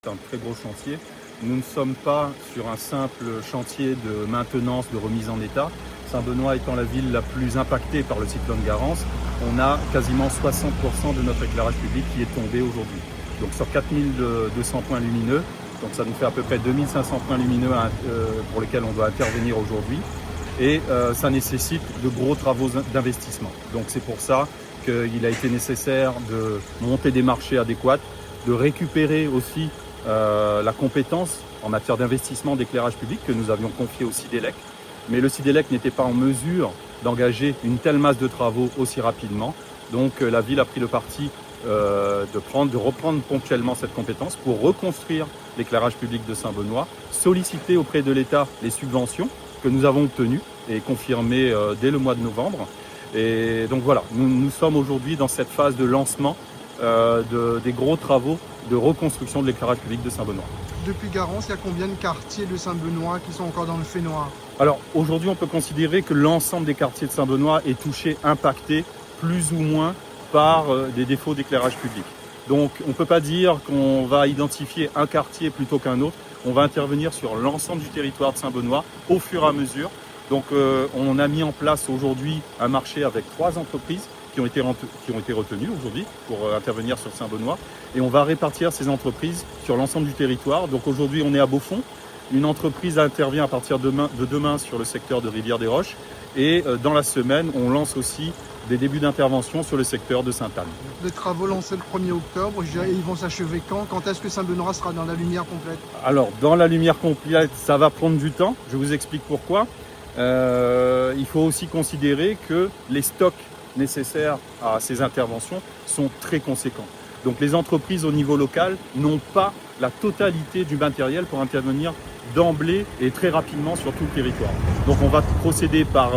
C'est un très gros chantier. Nous ne sommes pas sur un simple chantier de maintenance, de remise en état. Saint-Benoît étant la ville la plus impactée par le cyclone Garance, on a quasiment 60% de notre éclairage public qui est tombé aujourd'hui. Donc sur 4200 points lumineux, donc ça nous fait à peu près 2500 points lumineux pour lesquels on doit intervenir aujourd'hui. Et ça nécessite de gros travaux d'investissement. Donc c'est pour ça qu'il a été nécessaire de monter des marchés adéquats, de récupérer aussi la compétence en matière d'investissement d'éclairage public que nous avions confiée au CIDELEC. Mais le CIDELEC n'était pas en mesure d'engager une telle masse de travaux aussi rapidement. Donc la ville a pris le parti de reprendre ponctuellement cette compétence pour reconstruire l'éclairage public de Saint-Benoît, solliciter auprès de l'État les subventions que nous avons obtenues et confirmées dès le mois de novembre. Et donc voilà, nous sommes aujourd'hui dans cette phase de lancement des gros travaux de reconstruction de l'éclairage public de Saint-Benoît. Depuis Garance, il y a combien de quartiers de Saint-Benoît qui sont encore dans le fait noir? Alors aujourd'hui, on peut considérer que l'ensemble des quartiers de Saint-Benoît est touché, impacté plus ou moins par des défauts d'éclairage public. Donc on ne peut pas dire qu'on va identifier un quartier plutôt qu'un autre. On va intervenir sur l'ensemble du territoire de Saint-Benoît au fur et à mesure. Donc on a mis en place aujourd'hui un marché avec 3 entreprises qui ont été retenues aujourd'hui pour intervenir sur Saint-Benoît. Et on va répartir ces entreprises sur l'ensemble du territoire. Donc aujourd'hui, on est à Beaufort. Une entreprise intervient à partir de demain sur le secteur de Rivière-des-Roches. Et dans la semaine, on lance aussi des débuts d'intervention sur le secteur de Sainte-Anne. Les travaux lancés le 1er octobre, ils vont s'achever quand? Quand est-ce que Saint-Benoît sera dans la lumière complète? Alors, dans la lumière complète, ça va prendre du temps. Je vous explique pourquoi. Il faut aussi considérer que les stocks nécessaires à ces interventions sont très conséquents. Donc les entreprises au niveau local n'ont pas la totalité du matériel pour intervenir d'emblée et très rapidement sur tout le territoire. Donc on va procéder par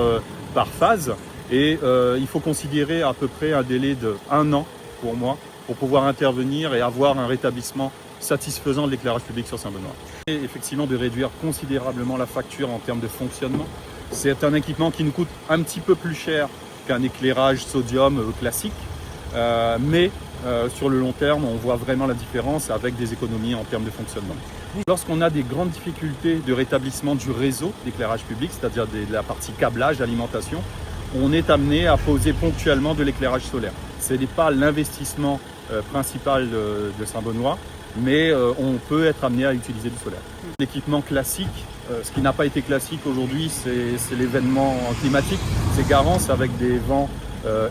phase et il faut considérer à peu près un délai de 1 an pour moi pour pouvoir intervenir et avoir un rétablissement satisfaisant de l'éclairage public sur Saint-Benoît. Et effectivement de réduire considérablement la facture en termes de fonctionnement. C'est un équipement qui nous coûte un petit peu plus cher qu'un éclairage sodium classique, mais sur le long terme, on voit vraiment la différence avec des économies en termes de fonctionnement. Lorsqu'on a des grandes difficultés de rétablissement du réseau d'éclairage public, c'est-à-dire de la partie câblage, alimentation, on est amené à poser ponctuellement de l'éclairage solaire. Ce n'est pas l'investissement principal de Saint-Benoît, mais on peut être amené à utiliser du solaire. L'équipement classique, ce qui n'a pas été classique aujourd'hui, c'est l'événement climatique. C'est Garance avec des vents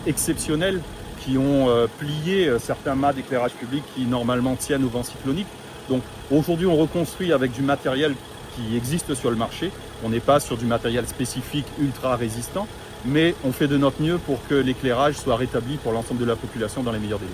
exceptionnels qui ont plié certains mâts d'éclairage public qui normalement tiennent aux vents cycloniques. Donc aujourd'hui, on reconstruit avec du matériel qui existe sur le marché. On n'est pas sur du matériel spécifique ultra résistant, mais on fait de notre mieux pour que l'éclairage soit rétabli pour l'ensemble de la population dans les meilleurs délais.